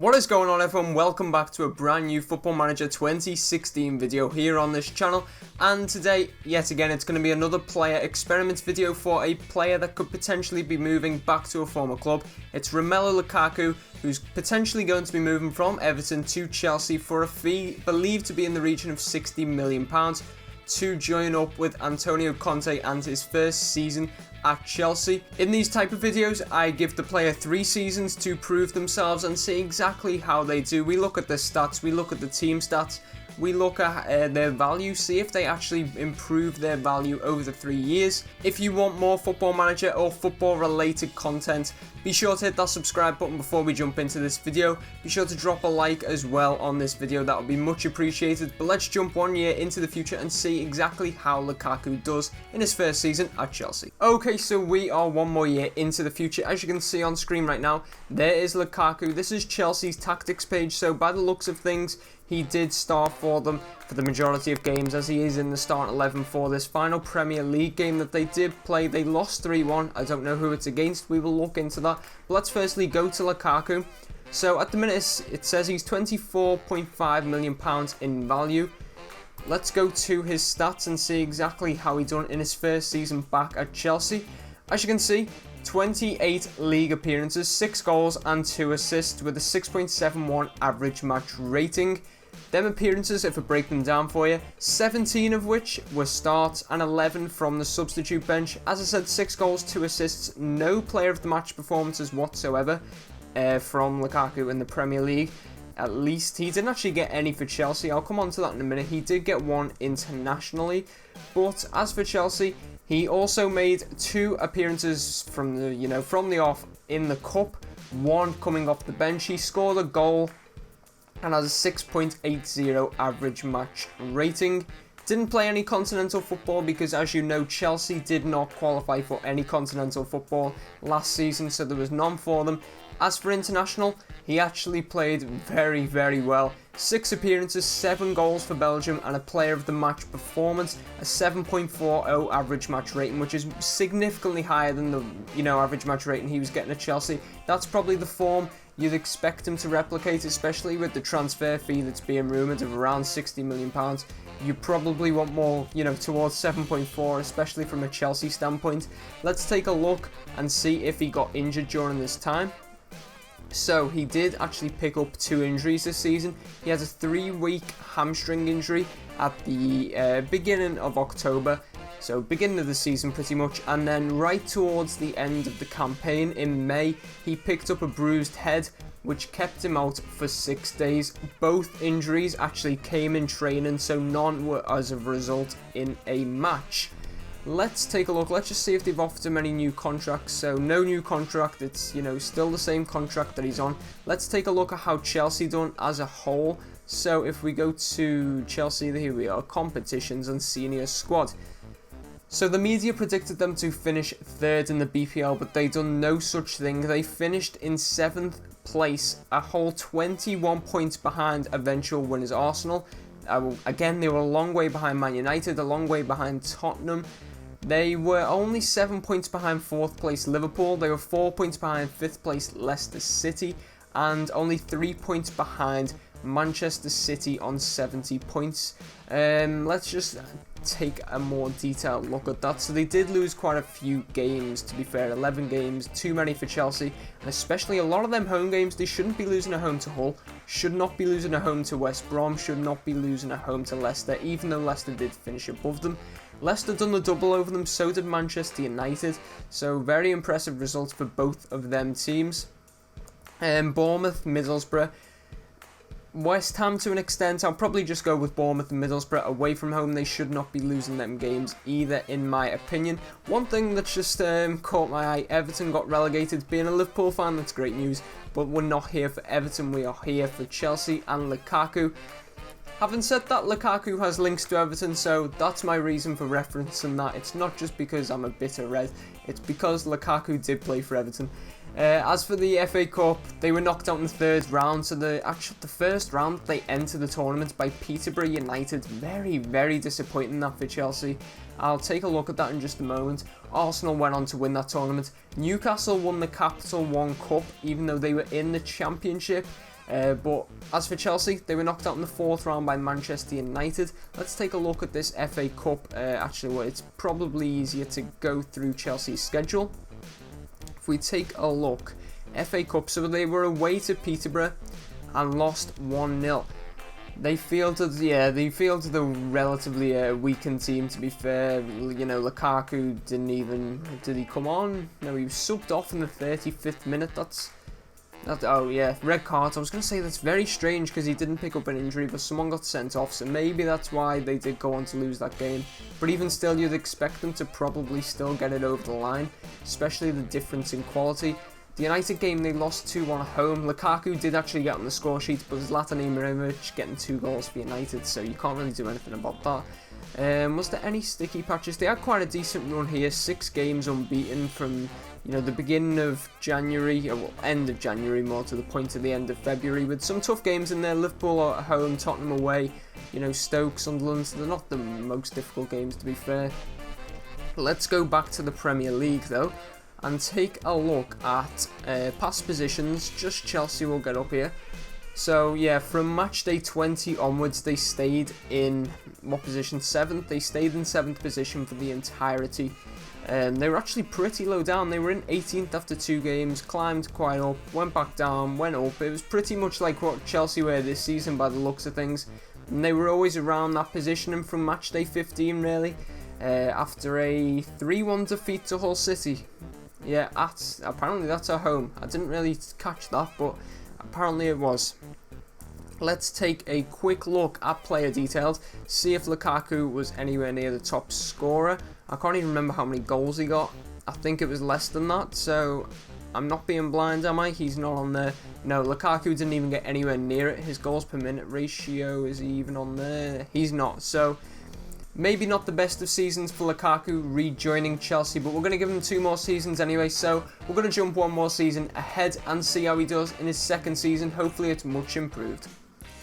What is going on, everyone? Welcome back to a brand new Football Manager 2016 video here on this channel, and today, yet again, it's going to be another player experiment video for a player that could potentially be moving back to a former club. It's Romelu Lukaku, who's potentially going to be moving from Everton to Chelsea for a fee believed to be in the region of £60 million to join up with Antonio Conte and his first season at Chelsea. In these type of videos, I give the player 3 seasons to prove themselves and see exactly how they do. We look at the stats, we look at the team stats, we look at their value, see if they actually improve their value over the 3 years. If you want more Football Manager or football related content, be sure to hit that subscribe button before we jump into this video. Be sure to drop a like as well on this video, that would be much appreciated. But let's jump 1 year into the future and see exactly how Lukaku does in his first season at Chelsea. Okay, so we are 1 more year into the future. As you can see on screen right now, there is Lukaku. This is Chelsea's tactics page, so by the looks of things, he did start for them for the majority of games, as he is in the starting 11 for this final Premier League game that they did play. They lost 3-1. I don't know who it's against. We will look into that. But let's firstly go to Lukaku. So at the minute, it says he's £24.5 million in value. Let's go to his stats and see exactly how he done in his first season back at Chelsea. As you can see, 28 league appearances, 6 goals and 2 assists with a 6.71 average match rating. Them appearances, if I break them down for you, 17 of which were starts and 11 from the substitute bench. As I said, 6 goals, 2 assists, no player of the match performances whatsoever from Lukaku in the Premier League. At least he didn't actually get any for Chelsea. I'll come on to that in a minute. He did get 1 internationally, but as for Chelsea, he also made 2 appearances from the off in the cup, 1 coming off the bench. He scored a goal and has a 6.80 average match rating. Didn't play any continental football because, as you know, Chelsea did not qualify for any continental football last season, so there was none for them. As for international, he actually played very, very well. 6 appearances, 7 goals for Belgium, and a player of the match performance, a 7.40 average match rating, which is significantly higher than the average match rating he was getting at Chelsea. That's probably the form you'd expect him to replicate, especially with the transfer fee that's being rumoured of around £60 million. You probably want more, towards 7.4, especially from a Chelsea standpoint. Let's take a look and see if he got injured during this time. So he did actually pick up 2 injuries this season. He has a 3-week hamstring injury at the beginning of October, so beginning of the season pretty much, and then right towards the end of the campaign in May, he picked up a bruised head, which kept him out for 6 days. Both injuries actually came in training, so none were as a result in a match. Let's take a look. Let's just see if they've offered him any new contracts. So no new contract. It's still the same contract that he's on. Let's take a look at how Chelsea done as a whole. So if we go to Chelsea, here we are, competitions and senior squad. So the media predicted them to finish 3rd in the BPL, but they done no such thing. They finished in 7th place, a whole 21 points behind eventual winners Arsenal. Again, they were a long way behind Man United, a long way behind Tottenham. They were only 7 points behind 4th place Liverpool. They were 4 points behind 5th place Leicester City, and only 3 points behind Manchester City on 70 points. Let's just take a more detailed look at that. So they did lose quite a few games, to be fair, 11 games, too many for Chelsea, and especially a lot of them home games. They shouldn't be losing at home to Hull, should not be losing at home to West Brom, should not be losing at home to Leicester, even though Leicester did finish above them. Leicester done the double over them, so did Manchester United, so very impressive results for both of them teams. Bournemouth, Middlesbrough, West Ham to an extent. I'll probably just go with Bournemouth and Middlesbrough away from home. They should not be losing them games either, in my opinion. One thing that's just caught my eye, Everton got relegated. Being a Liverpool fan, that's great news, but we're not here for Everton, we are here for Chelsea and Lukaku. Having said that, Lukaku has links to Everton, so that's my reason for referencing that. It's not just because I'm a bitter red, it's because Lukaku did play for Everton. As for the FA Cup, they were knocked out in the 3rd round, so the first round they entered the tournament by Peterborough United. Very, very disappointing that for Chelsea. I'll take a look at that in just a moment. Arsenal went on to win that tournament. Newcastle won the Capital One Cup, even though they were in the Championship. But as for Chelsea, they were knocked out in the 4th round by Manchester United. Let's take a look at this FA Cup. Actually, well, it's probably easier to go through Chelsea's schedule. If we take a look, FA Cup, so they were away to Peterborough and lost 1-0. They fielded a relatively weakened team, to be fair. You know, Lukaku did he come on? No, he was subbed off in the 35th minute. Oh yeah, red card. I was going to say that's very strange because he didn't pick up an injury, but someone got sent off, so maybe that's why they did go on to lose that game. But even still, you'd expect them to probably still get it over the line, especially the difference in quality. The United game, they lost 2-1 at home. Lukaku did actually get on the score sheet, but it was Zlatan Ibrahimovic getting 2 goals for United, so you can't really do anything about that. Was there any sticky patches? They had quite a decent run here, 6 games unbeaten from, you know, the beginning of January, or well, end of January more to the point of the end of February, with some tough games in there. Liverpool at home, Tottenham away, you know, Stoke, Sunderland. They're not the most difficult games, to be fair. Let's go back to the Premier League though and take a look at past positions. Just Chelsea will get up here. So yeah, from match day 20 onwards, they stayed in what position? 7th. They stayed in 7th position for the entirety. They were actually pretty low down. They were in 18th after 2 games, climbed quite up, went back down, went up. It was pretty much like what Chelsea were this season by the looks of things. And they were always around that position, and from match day 15 really, after a 3-1 defeat to Hull City. Yeah, apparently that's at home. I didn't really catch that, but apparently it was. Let's take a quick look at player details, see if Lukaku was anywhere near the top scorer. I can't even remember how many goals he got. I think it was less than that, so I'm not being blind, am I? He's not on there. No, Lukaku didn't even get anywhere near it. His goals per minute ratio, is he even on there? He's not, so maybe not the best of seasons for Lukaku rejoining Chelsea, but we're going to give him 2 more seasons anyway, so we're going to jump 1 more season ahead and see how he does in his 2nd season. Hopefully it's much improved.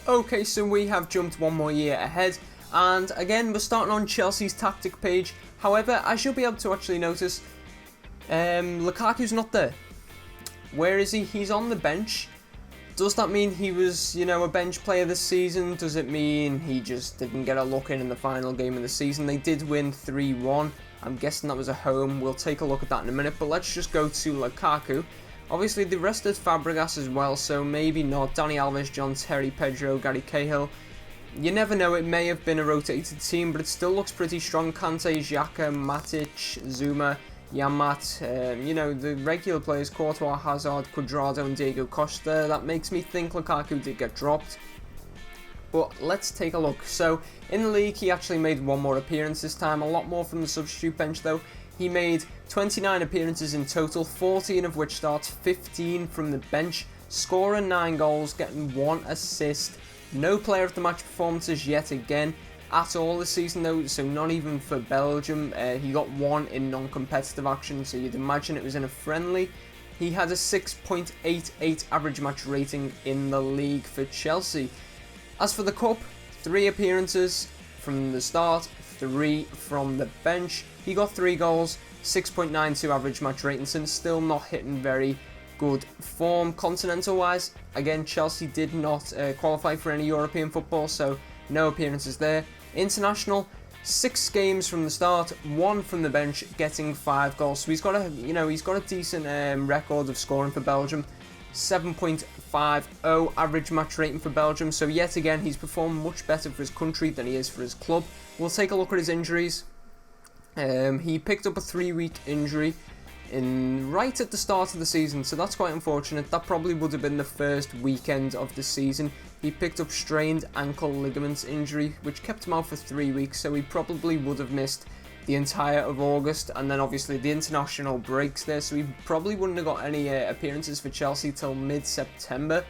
Okay, so we have jumped 1 more year ahead, and again we're starting on Chelsea's tactic page. However, as you'll be able to actually notice, Lukaku's not there. Where is he? He's on the bench. Does that mean he was, you know, a bench player this season? Does it mean he just didn't get a look in the final game of the season? They did win 3-1. I'm guessing that was at home. We'll take a look at that in a minute, but let's just go to Lukaku. Obviously, they rested Fabregas as well, so maybe not. Dani Alves, John Terry, Pedro, Gary Cahill. You never know, it may have been a rotated team, but it still looks pretty strong. Kante, Xhaka, Matic, Zuma, Yamat, you know, the regular players, Courtois, Hazard, Cuadrado and Diego Costa. That makes me think Lukaku did get dropped. But let's take a look. So, in the league, he actually made 1 more appearance this time, a lot more from the substitute bench though. He made 29 appearances in total, 14 of which starts, 15 from the bench, scoring 9 goals, getting 1 assist. No player of the match performances yet again at all this season though, so not even for Belgium. He got 1 in non-competitive action, so you'd imagine it was in a friendly. He had a 6.88 average match rating in the league for Chelsea. As for the cup, 3 appearances from the start, 3 from the bench. He got 3 goals, 6.92 average match rating, so still not hitting very good form. Continental wise, again, Chelsea did not qualify for any European football, so no appearances there. International, 6 games from the start, 1 from the bench, getting 5 goals. So he's got a decent record of scoring for Belgium. 7.50 average match rating for Belgium. So yet again, he's performed much better for his country than he is for his club. We'll take a look at his injuries. He picked up a 3-week injury right at the start of the season, so that's quite unfortunate. That probably would have been the first weekend of the season. He picked up strained ankle ligaments injury, which kept him out for 3 weeks, so he probably would have missed the entire of August, and then obviously the international breaks there, so he probably wouldn't have got any appearances for Chelsea till mid-September.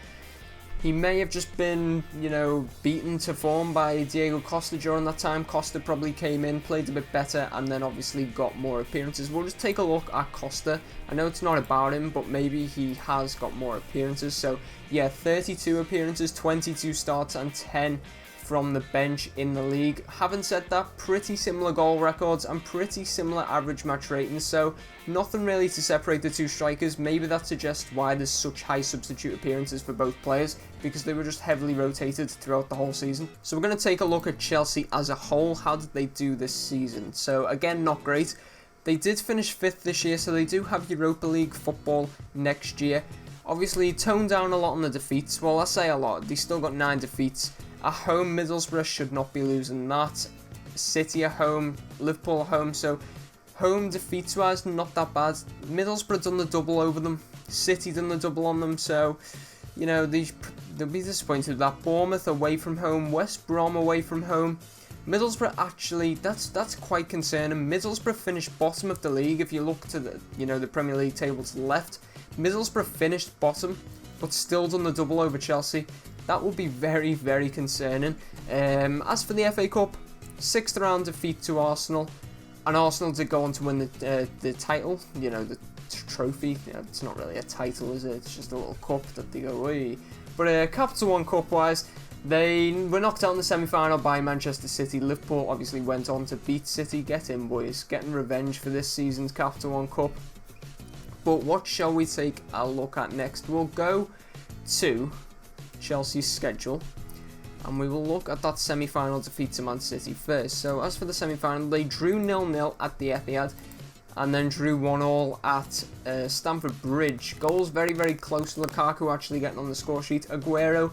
He may have just been, you know, beaten to form by Diego Costa during that time. Costa probably came in, played a bit better, and then obviously got more appearances. We'll just take a look at Costa. I know it's not about him, but maybe he has got more appearances. So, yeah, 32 appearances, 22 starts, and 10 from the bench in the league. Having said that, pretty similar goal records and pretty similar average match ratings, so nothing really to separate the two strikers. Maybe that suggests why there's such high substitute appearances for both players, because they were just heavily rotated throughout the whole season. So we're going to take a look at Chelsea as a whole. How did they do this season? So again, not great. They did finish 5th this year, so they do have Europa League football next year. Obviously, toned down a lot on the defeats. Well, I say a lot. They still got 9 defeats. At home, Middlesbrough should not be losing that. City at home, Liverpool at home. So, home defeats-wise, not that bad. Middlesbrough done the double over them. City done the double on them. So, you know, they'll be disappointed with that. Bournemouth away from home. West Brom away from home. Middlesbrough, actually, that's quite concerning. Middlesbrough finished bottom of the league. If you look to the Premier League table to the left, Middlesbrough finished bottom, but still done the double over Chelsea. That would be very, very concerning. As for the FA Cup, 6th round defeat to Arsenal, and Arsenal did go on to win the title. You know, the trophy. You know, it's not really a title, is it? It's just a little cup that they go, "Oi." But Capital One Cup wise, they were knocked out in the semi-final by Manchester City. Liverpool obviously went on to beat City. Get in, boys. Getting revenge for this season's Capital One Cup. But what shall we take a look at next? We'll go to Chelsea's schedule, and we will look at that semi-final defeat to Man City first. So as for the semi-final, they drew 0-0 at the Etihad, and then drew 1-1 at Stamford Bridge. Goals very, very close. Lukaku actually getting on the score sheet. Aguero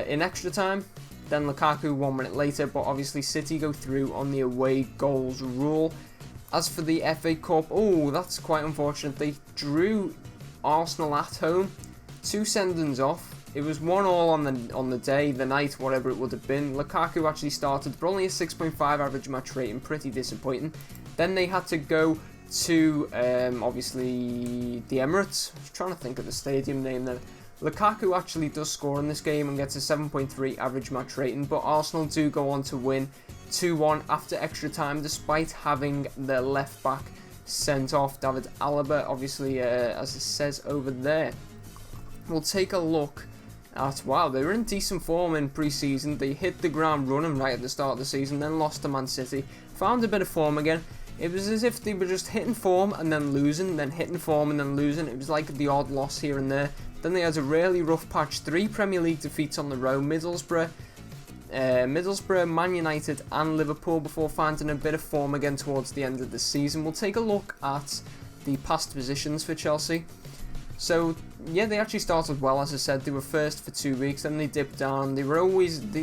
in extra time. Then Lukaku 1 minute later, but obviously City go through on the away goals rule. As for the FA Cup, oh, that's quite unfortunate. They drew Arsenal at home, 2 sendings off. It was 1-1 on the day, the night, whatever it would have been. Lukaku actually started, but only a 6.5 average match rating, pretty disappointing. Then they had to go to, obviously, the Emirates. I was trying to think of the stadium name there. Lukaku actually does score in this game and gets a 7.3 average match rating, but Arsenal do go on to win 2-1 after extra time, despite having their left back sent off, David Alaba, obviously, as it says over there. We'll take a look at, wow, they were in decent form in pre-season. They hit the ground running right at the start of the season, then lost to Man City, found a bit of form again. It was as if they were just hitting form and then losing, then hitting form and then losing. It was like the odd loss here and there. Then they had a really rough patch, 3 Premier League defeats on the row, Middlesbrough, Man United and Liverpool, before finding a bit of form again towards the end of the season. We'll take a look at the past positions for Chelsea. So, yeah, they actually started well, as I said. They were first for 2 weeks, then they dipped down. They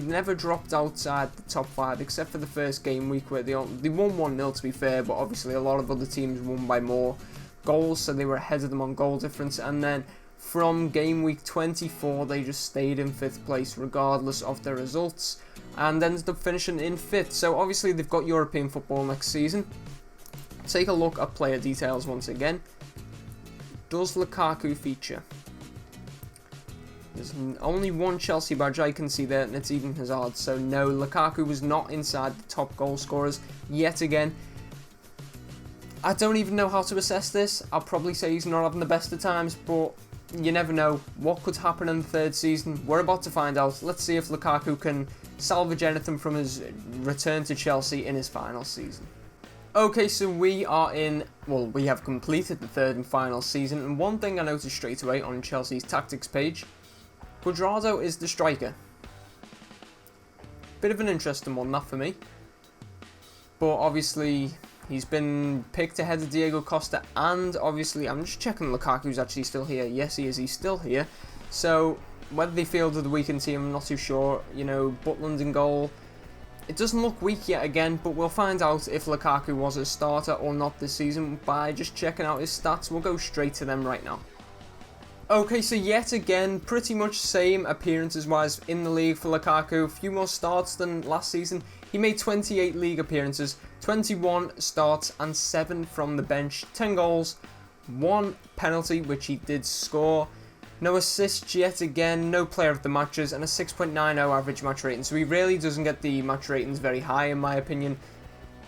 never dropped outside the top 5, except for the first game week where they won 1-0, to be fair, but obviously a lot of other teams won by more goals, so they were ahead of them on goal difference. And then from game week 24, they just stayed in 5th place regardless of their results, and ended up finishing in 5th. So obviously they've got European football next season. Take a look at player details once again. Does Lukaku feature? There's only one Chelsea badge I can see there, and it's Eden Hazard. So no, Lukaku was not inside the top goal scorers yet again. I don't even know how to assess this. I'll probably say he's not having the best of times, but you never know what could happen in the 3rd season. We're about to find out. Let's see if Lukaku can salvage anything from his return to Chelsea in his final season. Okay, so we have completed the 3rd and final season, and one thing I noticed straight away on Chelsea's tactics page, Cuadrado is the striker. Bit of an interesting one, that for me. But obviously, he's been picked ahead of Diego Costa, and obviously, I'm just checking Lukaku's actually still here. Yes, he is. He's still here. So, whether they fielded the weakened team, I'm not too sure. You know, Butland in goal. It doesn't look weak yet again, but we'll find out if Lukaku was a starter or not this season by just checking out his stats. We'll go straight to them right now. Okay, so yet again, pretty much same appearances-wise in the league for Lukaku. A few more starts than last season. He made 28 league appearances, 21 starts and 7 from the bench. 10 goals, 1 penalty, which he did score. No assists yet again, no player of the matches, and a 6.90 average match rating. So he really doesn't get the match ratings very high, in my opinion.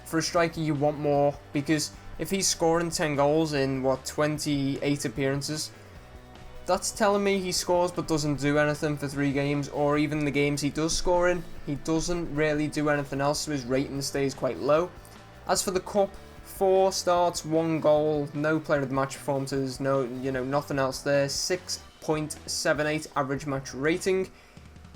For a striker, you want more, because if he's scoring 10 goals in, 28 appearances, that's telling me he scores but doesn't do anything for 3 games, or even the games he does score in, he doesn't really do anything else, so his rating stays quite low. As for the cup, 4 starts, 1 goal, no player of the match performances, nothing else there. 6.78 average match rating.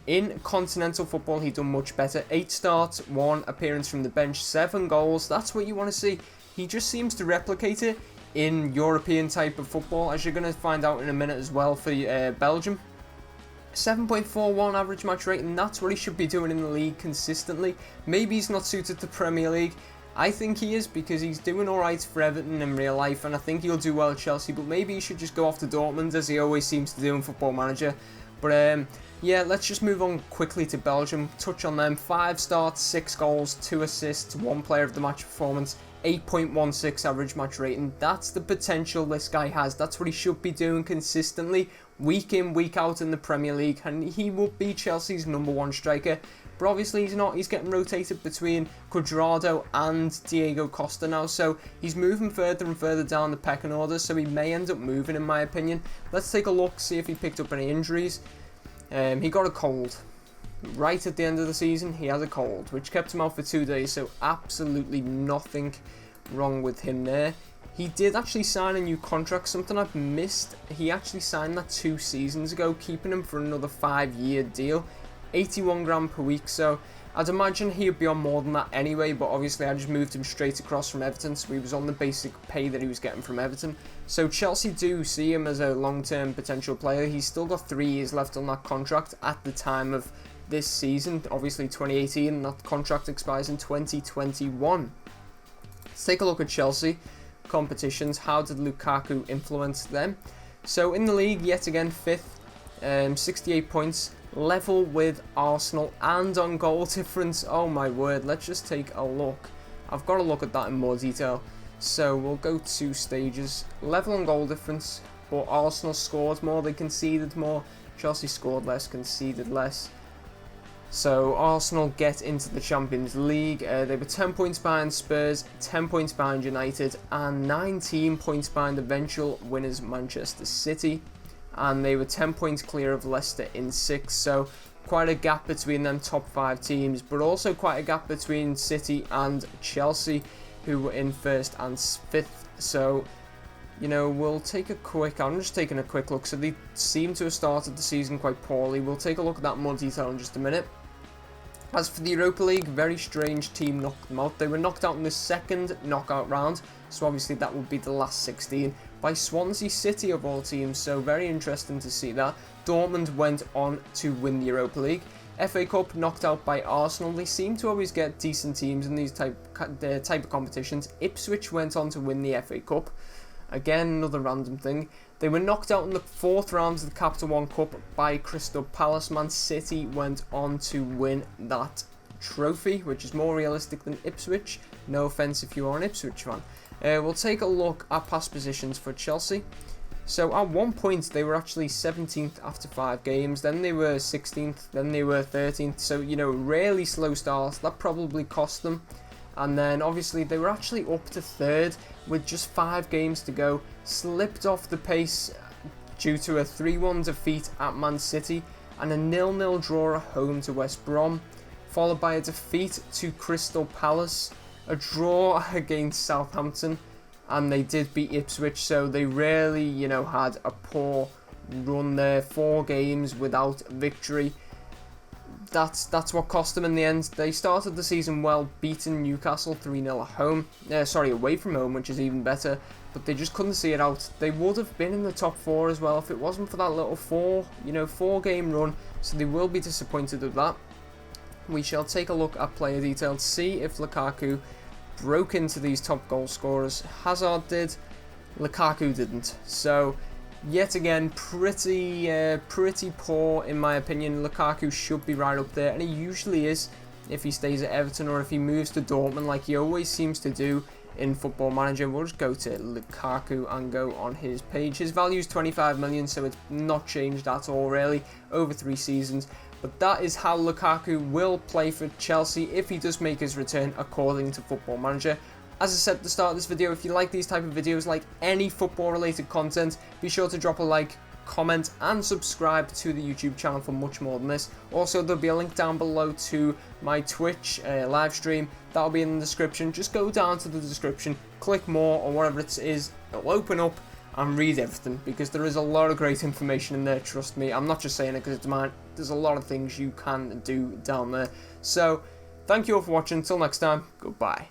In continental football, he done much better. 8 starts, 1 appearance from the bench, 7 goals. That's what you want to see. He just seems to replicate it in European type of football, as you're going to find out in a minute as well for Belgium. 7.41 average match rating, that's what he should be doing in the league consistently. Maybe he's not suited to Premier League. I think he is, because he's doing alright for Everton in real life, and I think he'll do well at Chelsea, but maybe he should just go off to Dortmund, as he always seems to do in Football Manager. But yeah, let's just move on quickly to Belgium, touch on them. 5 starts, 6 goals, 2 assists, 1 player of the match performance, 8.16 average match rating. That's the potential this guy has. That's what he should be doing consistently, week in, week out in the Premier League, and he will be Chelsea's #1 striker. But obviously he's not. He's getting rotated between Cuadrado and Diego Costa now, so he's moving further and further down the pecking order, so he may end up moving, in my opinion. Let's take a look, see if he picked up any injuries. He got a cold. Right at the end of the season, he had a cold, which kept him out for 2 days, so absolutely nothing wrong with him there. He did actually sign a new contract, something I've missed. He actually signed that 2 seasons ago, keeping him for another 5-year deal. 81 grand per week, so I'd imagine he'd be on more than that anyway, but obviously I just moved him straight across from Everton, so he was on the basic pay that he was getting from Everton. So Chelsea do see him as a long-term potential player. He's still got 3 years left on that contract at the time of this season, obviously 2018, and that contract expires in 2021. Let's take a look at Chelsea competitions. How did Lukaku influence them? So in the league, yet again, 5th, 68 points, level with Arsenal, and on goal difference. Oh my word, let's just take a look. I've got to look at that in more detail. So we'll go 2 stages. Level on goal difference, but Arsenal scored more, they conceded more. Chelsea scored less, conceded less. So Arsenal get into the Champions League. They were 10 points behind Spurs, 10 points behind United, and 19 points behind eventual winners Manchester City. And they were 10 points clear of Leicester in 6th, so quite a gap between them top 5 teams, but also quite a gap between City and Chelsea, who were in 1st and 5th. So, we'll take a quick, I'm just taking a quick look. So they seem to have started the season quite poorly. We'll take a look at that in more detail in just a minute. As for the Europa League, very strange team knocked them out. They were knocked out in the 2nd knockout round, so obviously that would be the last 16, by Swansea City of all teams, so very interesting to see that. Dortmund went on to win the Europa League. FA Cup knocked out by Arsenal. They seem to always get decent teams in these type of competitions. Ipswich went on to win the FA Cup. Again, another random thing. They were knocked out in the 4th round of the Capital One Cup by Crystal Palace. Man City went on to win that trophy, which is more realistic than Ipswich. No offence if you are an Ipswich fan. We'll take a look at past positions for Chelsea. So at one point they were actually 17th after 5 games, then they were 16th, then they were 13th, so really slow starts. That probably cost them. And then obviously they were actually up to 3rd with just 5 games to go, slipped off the pace due to a 3-1 defeat at Man City and a 0-0 draw at home to West Brom, followed by a defeat to Crystal Palace, a draw against Southampton, and they did beat Ipswich, so they really, had a poor run there. 4 games without victory. That's what cost them in the end. They started the season well, beating Newcastle 3-0 at home. Away from home, which is even better, but they just couldn't see it out. They would have been in the top 4 as well if it wasn't for that little 4-game run, so they will be disappointed with that. We shall take a look at player detail to see if Lukaku broke into these top goal scorers. Hazard did, Lukaku didn't. So yet again, pretty poor in my opinion. Lukaku should be right up there, and he usually is if he stays at Everton or if he moves to Dortmund like he always seems to do in Football Manager. We'll just go to Lukaku and go on his page. His value is 25 million, so it's not changed at all really over 3 seasons. But that is how Lukaku will play for Chelsea if he does make his return according to Football Manager. As I said at the start of this video, if you like these type of videos, like any football related content, be sure to drop a like, comment, and subscribe to the YouTube channel for much more than this. Also, there'll be a link down below to my Twitch live stream. That'll be in the description. Just go down to the description, click more or whatever it is. It'll open up and read everything, because there is a lot of great information in there, trust me. I'm not just saying it because it's mine. There's a lot of things you can do down there. So, thank you all for watching. Until next time, goodbye.